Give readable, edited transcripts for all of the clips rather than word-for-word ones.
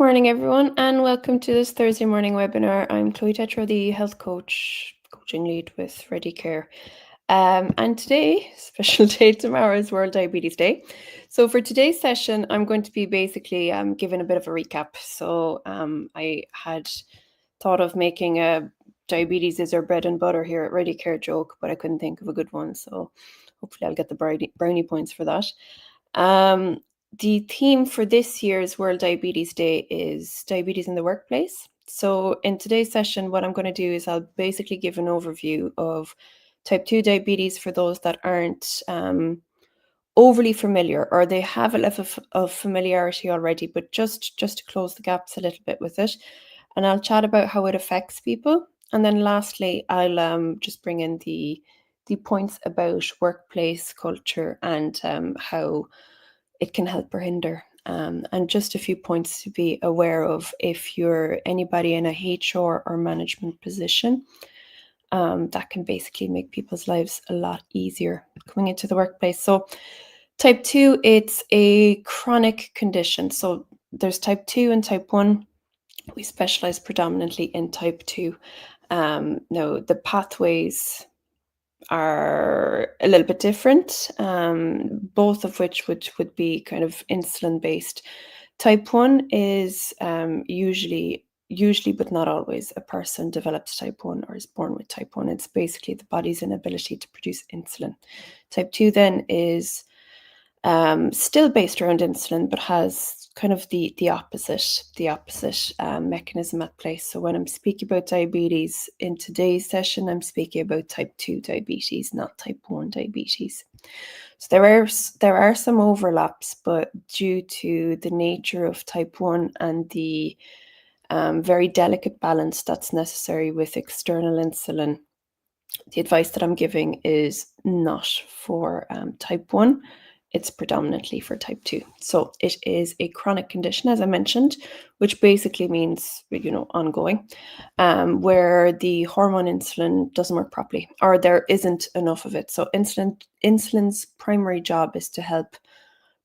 morning, everyone, and welcome to this Thursday morning webinar. I'm Chloe Tetra, the health coaching lead with Ready Care. And today, special day tomorrow, is World Diabetes Day. So for today's session, I'm going to be basically giving a bit of a recap. So I had thought of making a diabetes is our bread and butter here at Ready Care joke, but I couldn't think of a good one. So hopefully I'll get the brownie points for that. The theme for this year's World Diabetes Day is diabetes in the workplace. So in today's session, what I'm going to do is I'll basically give an overview of type 2 diabetes for those that aren't overly familiar, or they have a level of familiarity already, but just to close the gaps a little bit with it. And I'll chat about how it affects people. And then lastly, I'll just bring in the points about workplace culture and how it can help or hinder. And just a few points to be aware of if you're anybody in a HR or management position. That can basically make people's lives a lot easier coming into the workplace. So type 2, it's a chronic condition. So there's type 2 and type 1. We specialize predominantly in type 2. Now, the pathways are a little bit different, both of which would be kind of insulin based. Type 1 is usually but not always a person develops type 1 or is born with type 1. It's basically the body's inability to produce insulin. Type 2 then is still based around insulin, but has kind of the opposite mechanism at play. So when I'm speaking about diabetes in today's session, I'm speaking about type 2 diabetes, not type 1 diabetes. So there are some overlaps, but due to the nature of type 1 and the very delicate balance that's necessary with external insulin, the advice that I'm giving is not for type 1. It's predominantly for type 2. So it is a chronic condition, as I mentioned, which basically means, ongoing, where the hormone insulin doesn't work properly, or there isn't enough of it. So insulin's primary job is to help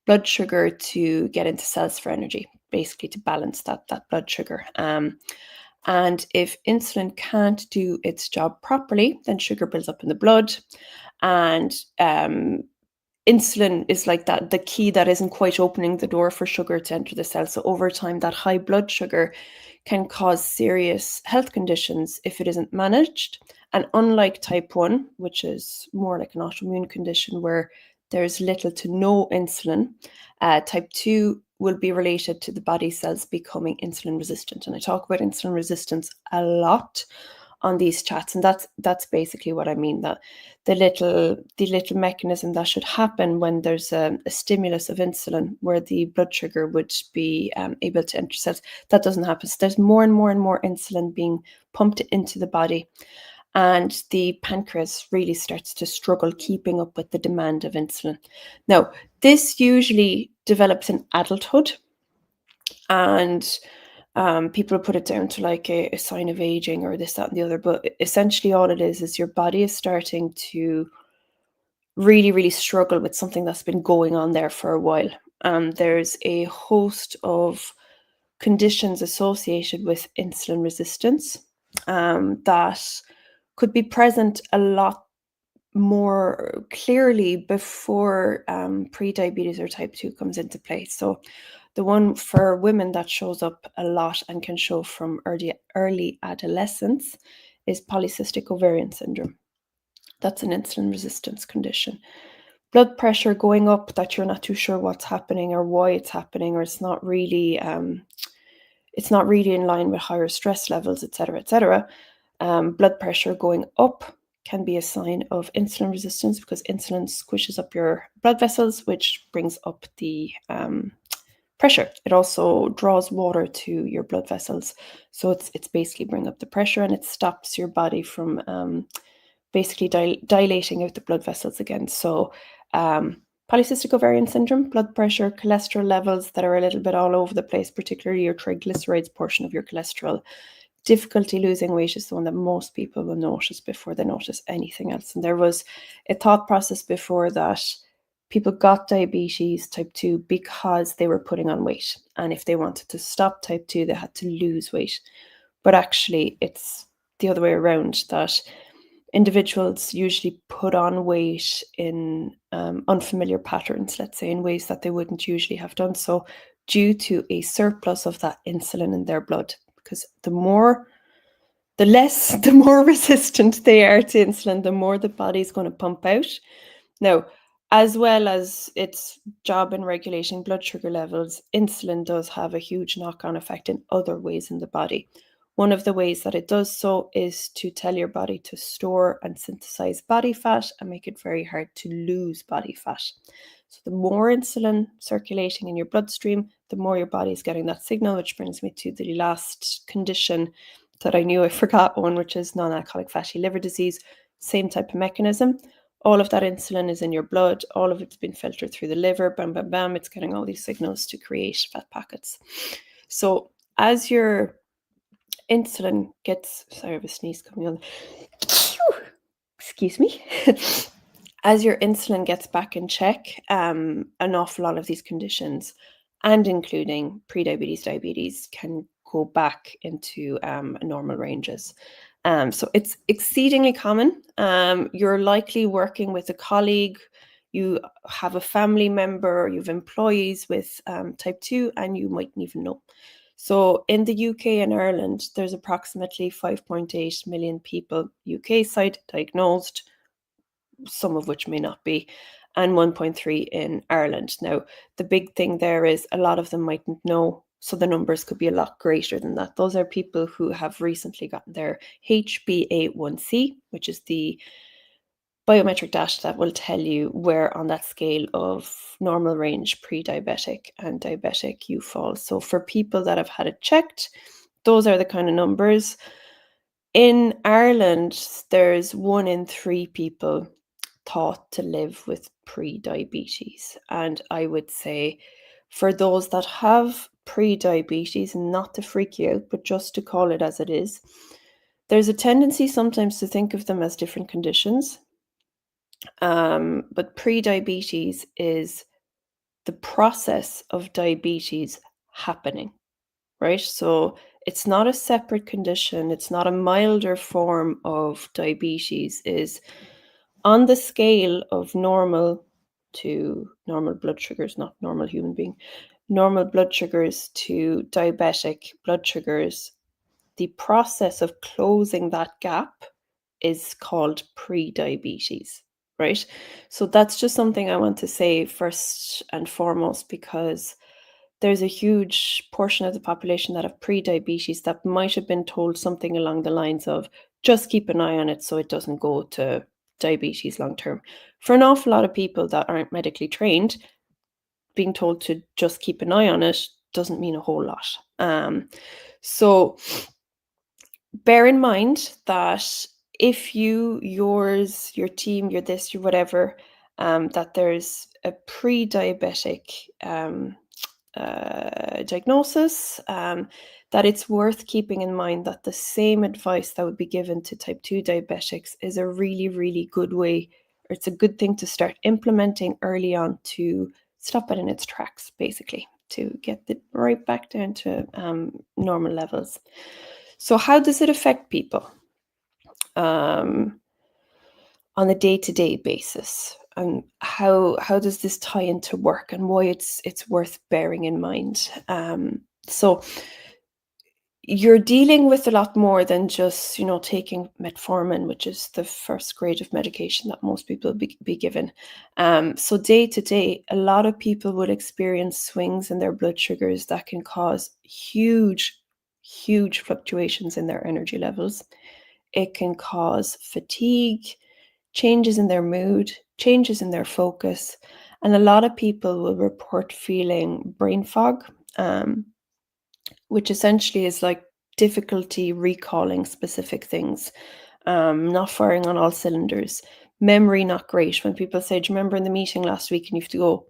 blood sugar to get into cells for energy, basically to balance that blood sugar. And if insulin can't do its job properly, then sugar builds up in the blood, and insulin is like that, the key that isn't quite opening the door for sugar to enter the cell. So over time, that high blood sugar can cause serious health conditions if it isn't managed. And unlike type 1, which is more like an autoimmune condition where there's little to no insulin, type 2 will be related to the body cells becoming insulin resistant. And I talk about insulin resistance a lot on these chats, and that's basically what I mean, that the little mechanism that should happen when there's a stimulus of insulin where the blood sugar would be able to enter cells, that doesn't happen. So there's more and more and more insulin being pumped into the body, and the pancreas really starts to struggle keeping up with the demand of insulin. Now, this usually develops in adulthood, and people put it down to like a sign of aging or this, that, and the other. But essentially all it is your body is starting to really, really struggle with something that's been going on there for a while. There's a host of conditions associated with insulin resistance that could be present a lot more clearly before pre-diabetes or type 2 comes into play. So the one for women that shows up a lot and can show from early adolescence is polycystic ovarian syndrome. That's an insulin resistance condition. Blood pressure going up that you're not too sure what's happening or why it's happening, or it's not really in line with higher stress levels, etc., etc. Blood pressure going up can be a sign of insulin resistance because insulin squishes up your blood vessels, which brings up the pressure. It also draws water to your blood vessels. So it's basically bring up the pressure, and it stops your body from basically dilating out the blood vessels again. So polycystic ovarian syndrome, blood pressure, cholesterol levels that are a little bit all over the place, particularly your triglycerides portion of your cholesterol. Difficulty losing weight is the one that most people will notice before they notice anything else. And there was a thought process before that people got diabetes type 2 because they were putting on weight. And if they wanted to stop type 2, they had to lose weight. But actually, it's the other way around, that individuals usually put on weight in unfamiliar patterns, let's say, in ways that they wouldn't usually have done so, due to a surplus of that insulin in their blood. Because the more resistant they are to insulin, the more the body's going to pump out. Now, as well as its job in regulating blood sugar levels, insulin does have a huge knock-on effect in other ways in the body. One of the ways that it does so is to tell your body to store and synthesize body fat and make it very hard to lose body fat. So the more insulin circulating in your bloodstream, the more your body is getting that signal, which brings me to the last condition that I knew I forgot one, which is non-alcoholic fatty liver disease. Same type of mechanism. All of that insulin is in your blood. All of it's been filtered through the liver. Bam, bam, bam. It's getting all these signals to create fat packets. So as your insulin gets, sorry, I have a sneeze coming on. Excuse me. As your insulin gets back in check, an awful lot of these conditions, and including prediabetes, diabetes, can go back into normal ranges. So it's exceedingly common. You're likely working with a colleague, you have a family member, you have employees with type 2, and you mightn't even know. So in the UK and Ireland, there's approximately 5.8 million people UK side diagnosed, some of which may not be, and 1.3 in Ireland. Now, the big thing there is a lot of them mightn't know, so the numbers could be a lot greater than that. Those are people who have recently gotten their HbA1c, which is the biometric data that will tell you where on that scale of normal range, pre-diabetic and diabetic, you fall. So for people that have had it checked, those are the kind of numbers. In Ireland, there's 1 in 3 people thought to live with pre-diabetes. And I would say for those that have pre-diabetes, not to freak you out, but just to call it as it is, there's a tendency sometimes to think of them as different conditions. But pre-diabetes is the process of diabetes happening, right? So it's not a separate condition. It's not a milder form of diabetes. Is on the scale of normal to normal blood sugars, not normal human being, normal blood sugars to diabetic blood sugars, the process of closing that gap is called pre-diabetes, right? So that's just something I want to say first and foremost, because there's a huge portion of the population that have pre-diabetes that might have been told something along the lines of, just keep an eye on it so it doesn't go to diabetes long term. For an awful lot of people that aren't medically trained, being told to just keep an eye on it doesn't mean a whole lot. So bear in mind that if yours, your team, your this, your whatever, that there's a pre-diabetic diagnosis, that it's worth keeping in mind that the same advice that would be given to type 2 diabetics is a really, really good way, or it's a good thing to start implementing early on to stop it in its tracks, basically, to get it right back down to normal levels. So how does it affect people on a day-to-day basis? And how does this tie into work, and why it's worth bearing in mind? So you're dealing with a lot more than just, taking metformin, which is the first grade of medication that most people be given. So day to day, a lot of people would experience swings in their blood sugars that can cause huge fluctuations in their energy levels. It can cause fatigue, changes in their mood, changes in their focus, and a lot of people will report feeling brain fog, which essentially is like difficulty recalling specific things, not firing on all cylinders, memory not great. When people say, do you remember in the meeting last week? And you have to go,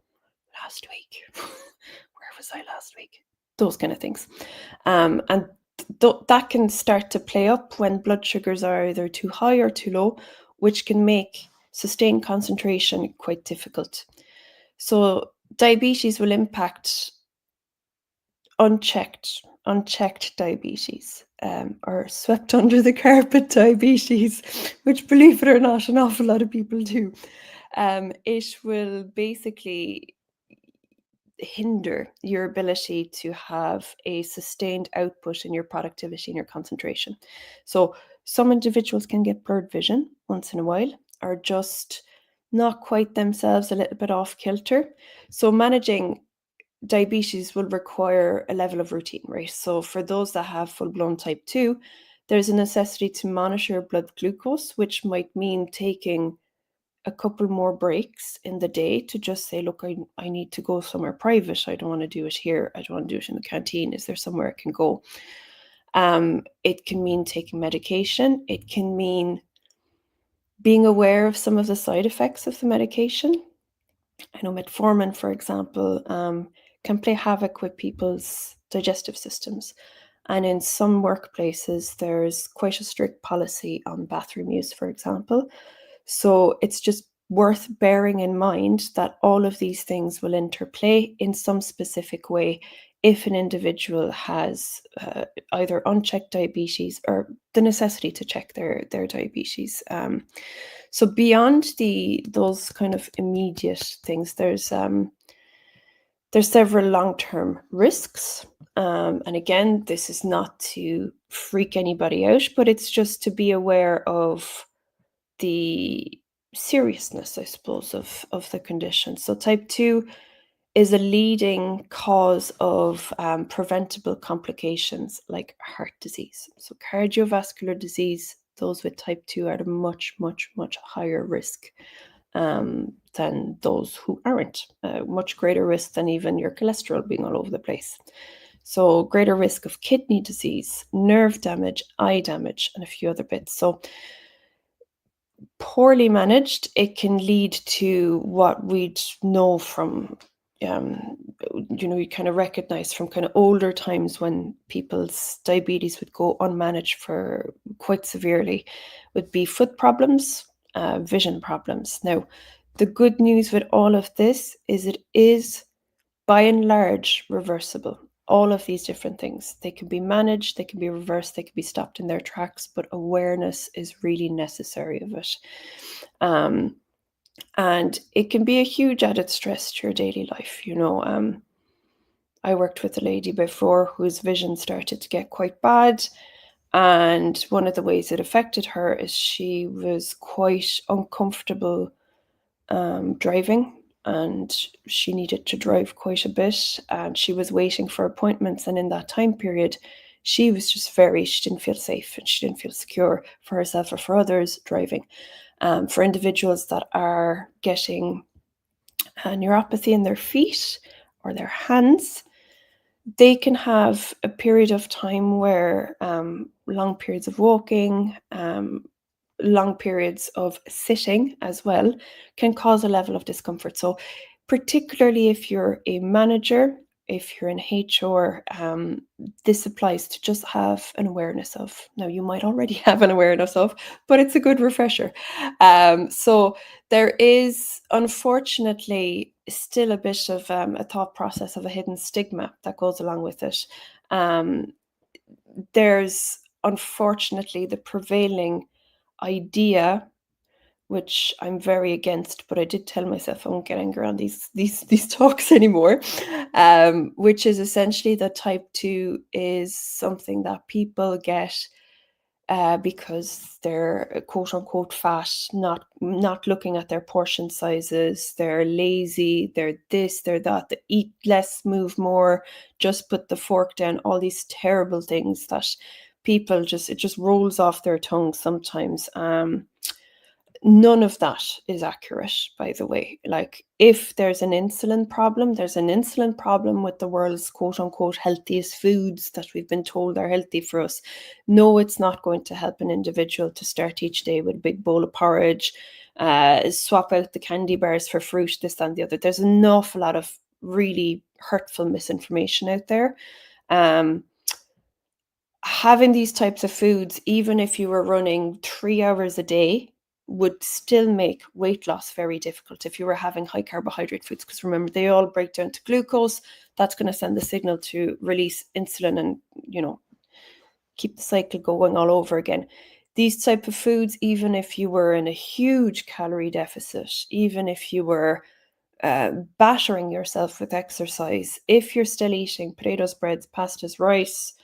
last week? Where was I last week? Those kind of things. And that can start to play up when blood sugars are either too high or too low, which can make sustained concentration quite difficult. So diabetes will impact unchecked diabetes, or swept under the carpet diabetes, which, believe it or not, an awful lot of people do. It will basically hinder your ability to have a sustained output in your productivity and your concentration. So some individuals can get blurred vision once in a while, or just not quite themselves, a little bit off kilter. So managing diabetes will require a level of routine, right? So for those that have full-blown type 2, there's a necessity to monitor blood glucose, which might mean taking a couple more breaks in the day to just say, look, I need to go somewhere private. I don't want to do it here. I don't want to do it in the canteen. Is there somewhere I can go? It can mean taking medication. It can mean being aware of some of the side effects of the medication. I know metformin, for example, can play havoc with people's digestive systems. And in some workplaces, there's quite a strict policy on bathroom use, for example. So it's just worth bearing in mind that all of these things will interplay in some specific way if an individual has either unchecked diabetes or the necessity to check their diabetes. So beyond those kind of immediate things, there's several long-term risks. And again, this is not to freak anybody out, but it's just to be aware of the seriousness, I suppose, of the condition. So type 2 is a leading cause of preventable complications like heart disease. So cardiovascular disease, those with type 2 are at a much, much, much higher risk than those who aren't. Much greater risk than even your cholesterol being all over the place. So greater risk of kidney disease, nerve damage, eye damage, and a few other bits. So poorly managed, it can lead to what we'd know from, um, you kind of recognize from kind of older times when people's diabetes would go unmanaged for quite severely, would be foot problems, vision problems. Now, the good news with all of this is it is by and large reversible. All of these different things, they can be managed, they can be reversed, they can be stopped in their tracks, but awareness is really necessary of it. And it can be a huge added stress to your daily life. I worked with a lady before whose vision started to get quite bad. And one of the ways it affected her is she was quite uncomfortable driving, and she needed to drive quite a bit, and she was waiting for appointments, and in that time period she was just she didn't feel safe and she didn't feel secure for herself or for others driving. For individuals that are getting neuropathy in their feet or their hands, they can have a period of time where long periods of walking, long periods of sitting as well can cause a level of discomfort. So particularly if you're a manager, if you're in HR, this applies to just have an awareness of. Now, you might already have an awareness of, but it's a good refresher. So there is, unfortunately, still a bit of a thought process of a hidden stigma that goes along with it. Um, there's unfortunately the prevailing idea, which I'm very against, but I did tell myself I won't get angry on these talks anymore. Which is essentially that type 2 is something that people get because they're quote unquote fat, not looking at their portion sizes, they're lazy, they're this, they're that, they eat less, move more, just put the fork down, all these terrible things that people it just rolls off their tongue sometimes. None of that is accurate, by the way. Like, if there's an insulin problem, there's an insulin problem with the world's quote unquote healthiest foods that we've been told are healthy for us. No, it's not going to help an individual to start each day with a big bowl of porridge, swap out the candy bars for fruit, this and the other. There's an awful lot of really hurtful misinformation out there. Having these types of foods, even if you were running 3 hours a day, would still make weight loss very difficult if you were having high carbohydrate foods, because remember, they all break down to glucose. That's going to send the signal to release insulin and, keep the cycle going all over again. These type of foods, even if you were in a huge calorie deficit, even if you were battering yourself with exercise, if you're still eating potatoes, breads, pastas, rice,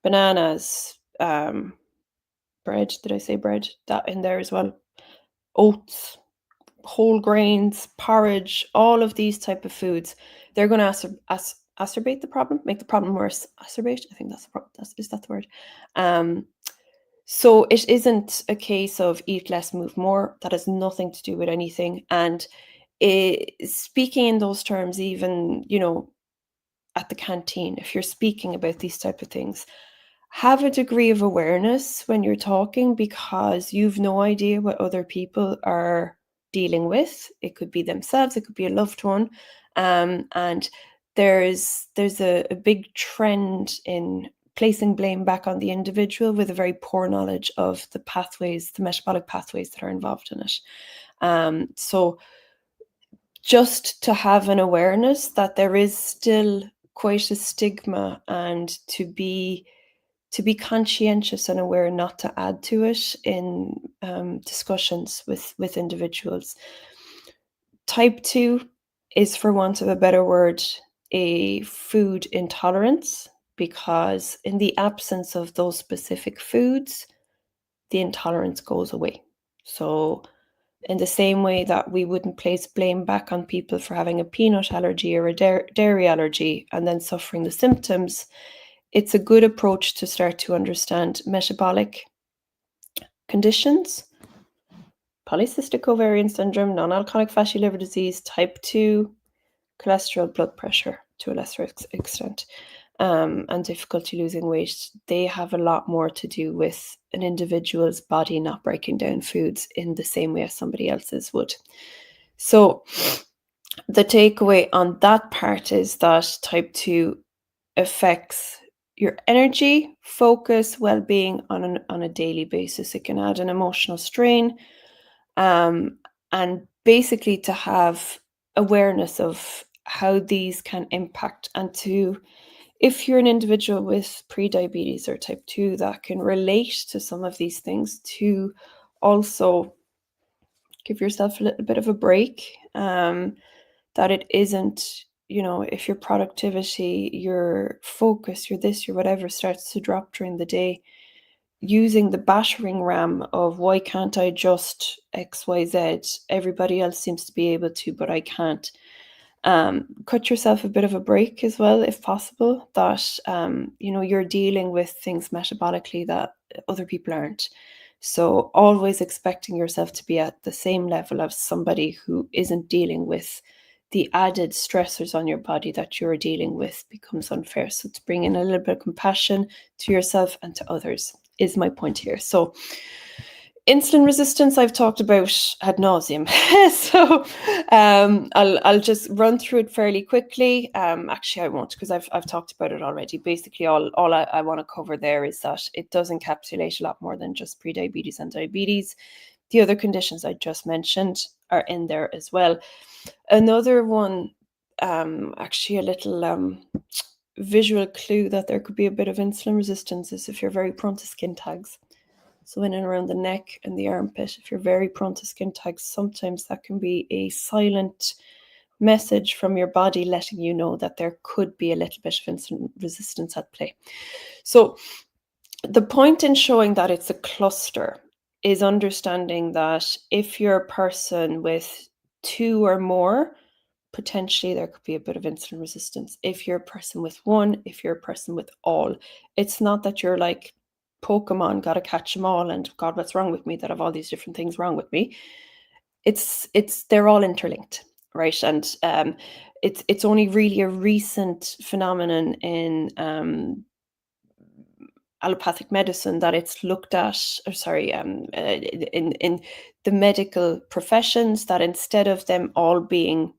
bananas, bread, did I say bread? That in there as well. Oats, whole grains, porridge, all of these type of foods, they're going to acerbate the problem, make the problem worse. Acerbate, I think that's is that the word? So it isn't a case of eat less, move more. That has nothing to do with anything. And speaking in those terms, even, at the canteen, if you're speaking about these type of things, have a degree of awareness when you're talking, because you've no idea what other people are dealing with. It could be themselves, it could be a loved one. And there's a big trend in placing blame back on the individual with a very poor knowledge of the pathways, the metabolic pathways that are involved in it. So just to have an awareness that there is still quite a stigma, and to be conscientious and aware not to add to it in discussions with individuals. Type 2 is, for want of a better word, a food intolerance, because in the absence of those specific foods, the intolerance goes away. So in the same way that we wouldn't place blame back on people for having a peanut allergy or a dairy allergy and then suffering the symptoms, it's a good approach to start to understand metabolic conditions, polycystic ovarian syndrome, non-alcoholic fatty liver disease, type 2, cholesterol, blood pressure to a lesser extent, and difficulty losing weight. They have a lot more to do with an individual's body not breaking down foods in the same way as somebody else's would. So the takeaway on that part is that type 2 affects your energy, focus, well-being on a daily basis. It can add an emotional strain, and basically to have awareness of how these can impact, and to, if you're an individual with pre-diabetes or type 2 that can relate to some of these things, to also give yourself a little bit of a break, that it isn't, if your productivity, your focus, your this, your whatever starts to drop during the day, using the battering ram of why can't I just XYZ? Everybody else seems to be able to, but I can't. Cut yourself a bit of a break as well, if possible, that, you're dealing with things metabolically that other people aren't. So always expecting yourself to be at the same level of somebody who isn't dealing with the added stressors on your body that you're dealing with becomes unfair. So to bring in a little bit of compassion to yourself and to others is my point here. So insulin resistance I've talked about ad nauseum. So I'll just run through it fairly quickly. Actually, I won't, because I've talked about it already. Basically, all I want to cover there is that it does encapsulate a lot more than just prediabetes and diabetes. The other conditions I just mentioned are in there as well. Another one, actually a little visual clue that there could be a bit of insulin resistance, is if you're very prone to skin tags. So in and around the neck and the armpit, if you're very prone to skin tags, sometimes that can be a silent message from your body letting you know that there could be a little bit of insulin resistance at play. So the point in showing that it's a cluster is understanding that if you're a person with 2 or more, potentially there could be a bit of insulin resistance. If you're a person with 1, if you're a person with all, it's not that you're like Pokemon, gotta catch them all, and God, what's wrong with me that have all these different things wrong with me. They're all interlinked, right? And it's only really a recent phenomenon in allopathic medicine that it's looked at, in the medical professions, that instead of them all being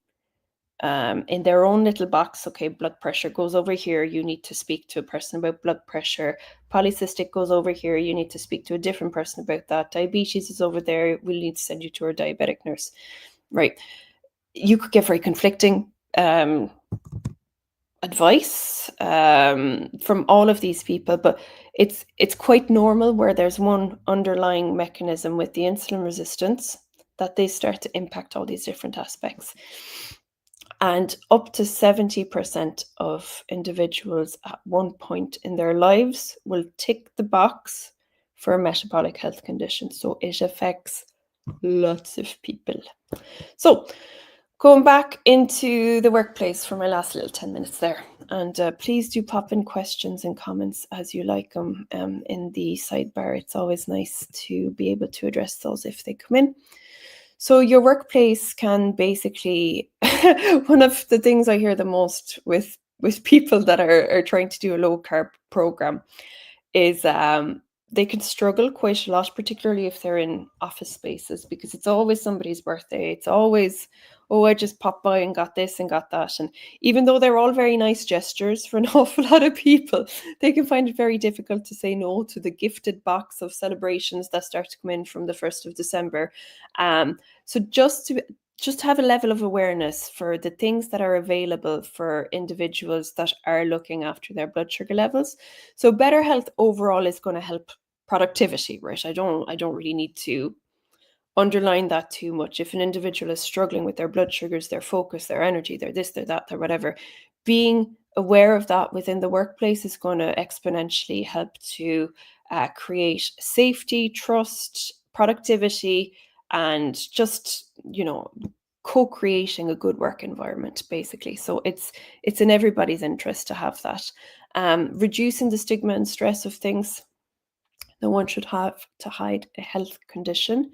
in their own little box. Okay, blood pressure goes over here. You need to speak to a person about blood pressure. Polycystic goes over here. You need to speak to a different person about that. Diabetes is over there. We'll need to send you to our diabetic nurse. Right. You could get very conflicting advice from all of these people, but it's quite normal where there's one underlying mechanism with the insulin resistance that they start to impact all these different aspects. And up to 70% of individuals at one point in their lives will tick the box for a metabolic health condition. So it affects lots of people. So going back into the workplace for my last little 10 minutes there. And please do pop in questions and comments as you like them in the sidebar. It's always nice to be able to address those if they come in. So your workplace can basically, one of the things I hear the most with people that are trying to do a low carb program is they can struggle quite a lot, particularly if they're in office spaces, because it's always somebody's birthday. It's always, oh, I just popped by and got this and got that. And even though they're all very nice gestures for an awful lot of people, they can find it very difficult to say no to the gifted box of celebrations that start to come in from the 1st of December. So just have a level of awareness for the things that are available for individuals that are looking after their blood sugar levels. So better health overall is going to help productivity, right? I don't really need to underline that too much. If an individual is struggling with their blood sugars, their focus, their energy, their this, their that, their whatever, being aware of that within the workplace is going to exponentially help to create safety, trust, productivity, and just, co-creating a good work environment, basically. So it's in everybody's interest to have that. Reducing the stigma and stress of things. No one should have to hide a health condition,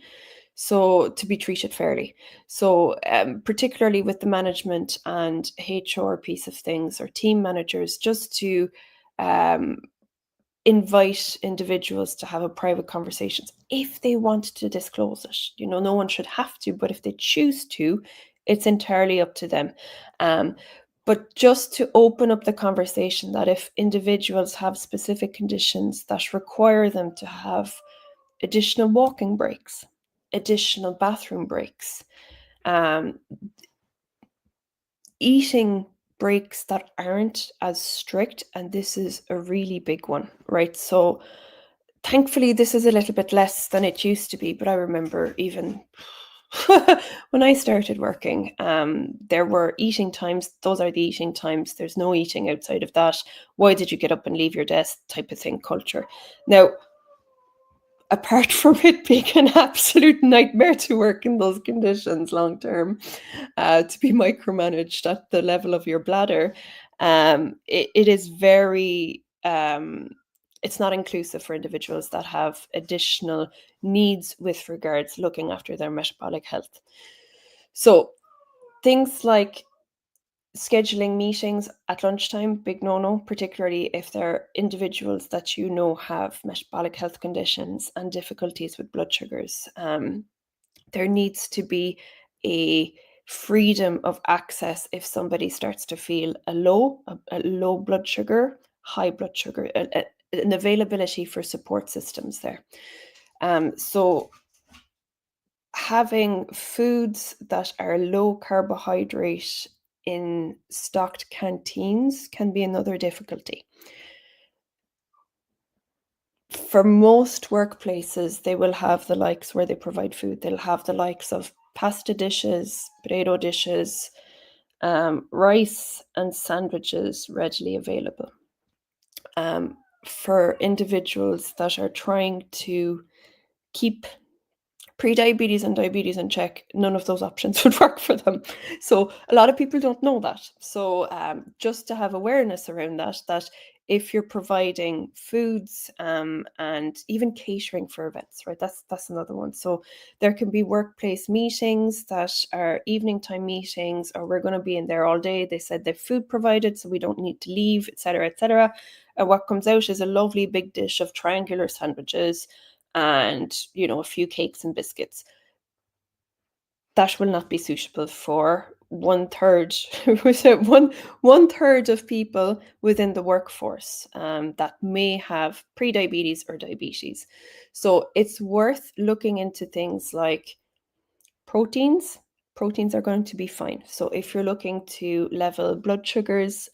so to be treated fairly. So particularly with the management and HR piece of things, or team managers, just to invite individuals to have a private conversations if they want to disclose it. No one should have to, but if they choose to, it's entirely up to them. But just to open up the conversation that if individuals have specific conditions that require them to have additional walking breaks, additional bathroom breaks, eating breaks that aren't as strict, and this is a really big one, right? So thankfully this is a little bit less than it used to be, but I remember even when I started working, there were eating times. Those are the eating times. There's no eating outside of that. Why did you get up and leave your desk type of thing culture. Now, apart from it being an absolute nightmare to work in those conditions long term, to be micromanaged at the level of your bladder, it is very, it's not inclusive for individuals that have additional needs with regards looking after their metabolic health. So things like scheduling meetings at lunchtime, big no-no, particularly if they're individuals that have metabolic health conditions and difficulties with blood sugars. There needs to be a freedom of access if somebody starts to feel a low blood sugar, high blood sugar, an availability for support systems there. So having foods that are low carbohydrate in stocked canteens can be another difficulty. For most workplaces, they will have the likes where they provide food. They'll have the likes of pasta dishes, potato dishes, rice and sandwiches readily available. For individuals that are trying to keep pre-diabetes and diabetes in check, none of those options would work for them. So a lot of people don't know that. So just to have awareness around that if you're providing foods and even catering for events, right, that's another one. So there can be workplace meetings that are evening time meetings, or we're going to be in there all day. They said they've food provided, so we don't need to leave, etc., etc. And what comes out is a lovely big dish of triangular sandwiches and a few cakes and biscuits. That will not be suitable for one third, was it one third of people within the workforce that may have pre-diabetes or diabetes. So it's worth looking into things like proteins. Proteins are going to be fine. So if you're looking to level blood sugars,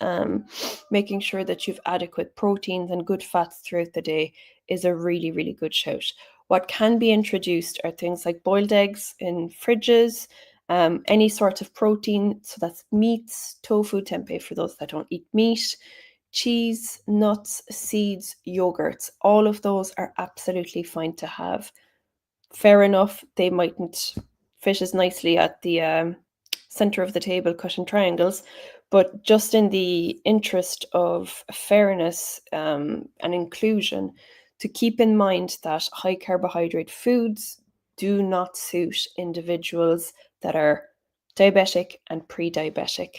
making sure that you've adequate proteins and good fats throughout the day is a really, really good shout. What can be introduced are things like boiled eggs in fridges, any sort of protein. So that's meats, tofu, tempeh for those that don't eat meat, cheese, nuts, seeds, yogurts. All of those are absolutely fine to have. Fair enough, they mightn't fit as nicely at the center of the table cut in triangles, but just in the interest of fairness and inclusion, to keep in mind that high carbohydrate foods do not suit individuals that are diabetic and pre-diabetic.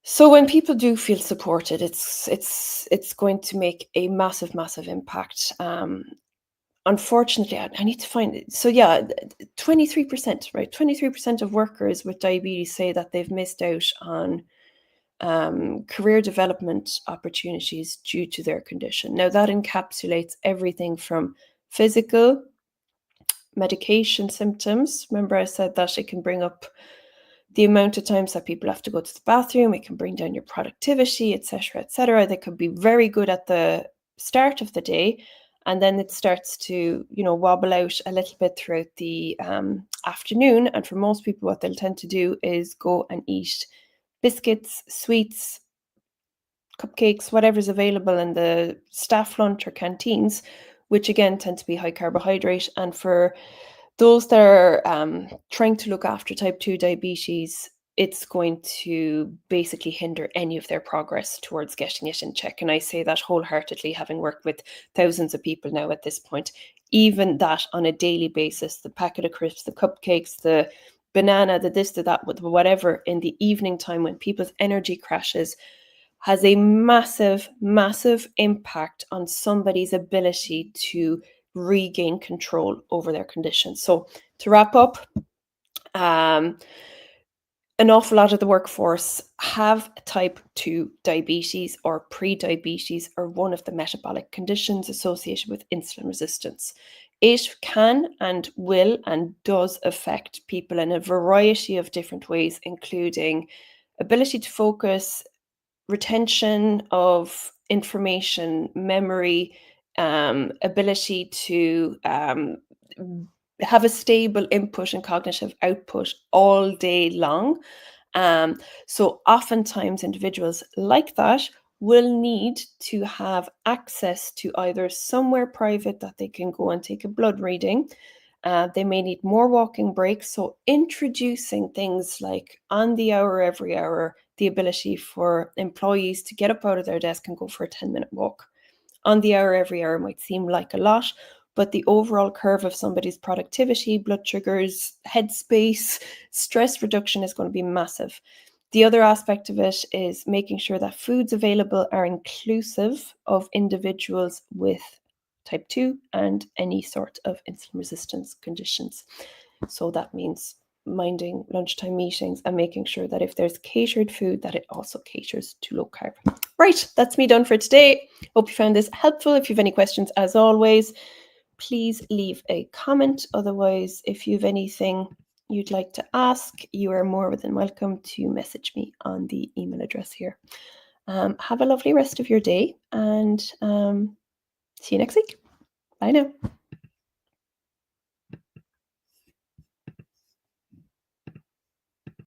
So when people do feel supported, it's going to make a massive impact. Unfortunately, I need to find it. So yeah, 23%, right? 23% of workers with diabetes say that they've missed out on career development opportunities due to their condition. Now that encapsulates everything from physical, medication symptoms. Remember I said that it can bring up the amount of times that people have to go to the bathroom, it can bring down your productivity, etc., etc. They could be very good at the start of the day, and then it starts to, wobble out a little bit throughout the afternoon. And for most people, what they'll tend to do is go and eat biscuits, sweets, cupcakes, whatever's available in the staff lunch or canteens, which again tend to be high carbohydrate. And for those that are trying to look after type 2 diabetes, it's going to basically hinder any of their progress towards getting it in check. And I say that wholeheartedly, having worked with thousands of people now at this point. Even that on a daily basis, the packet of crisps, the cupcakes, the banana, the this, the that, whatever, in the evening time when people's energy crashes, has a massive impact on somebody's ability to regain control over their condition. So to wrap up, an awful lot of the workforce have type 2 diabetes or pre-diabetes or one of the metabolic conditions associated with insulin resistance. It can and will and does affect people in a variety of different ways, including ability to focus, retention of information, memory, ability to have a stable input and cognitive output all day long. So oftentimes individuals like that will need to have access to either somewhere private that they can go and take a blood reading. They may need more walking breaks. So introducing things like on the hour, every hour, the ability for employees to get up out of their desk and go for a 10-minute walk. On the hour, every hour might seem like a lot, but the overall curve of somebody's productivity, blood sugars, headspace, stress reduction is going to be massive. The other aspect of it is making sure that foods available are inclusive of individuals with type 2 and any sort of insulin resistance conditions. So that means minding lunchtime meetings and making sure that if there's catered food, that it also caters to low carb. Right, that's me done for today. Hope you found this helpful. If you have any questions, as always, please leave a comment. Otherwise, if you have anything you'd like to ask, you are more than welcome to message me on the email address here. Have a lovely rest of your day and see you next week. Bye now.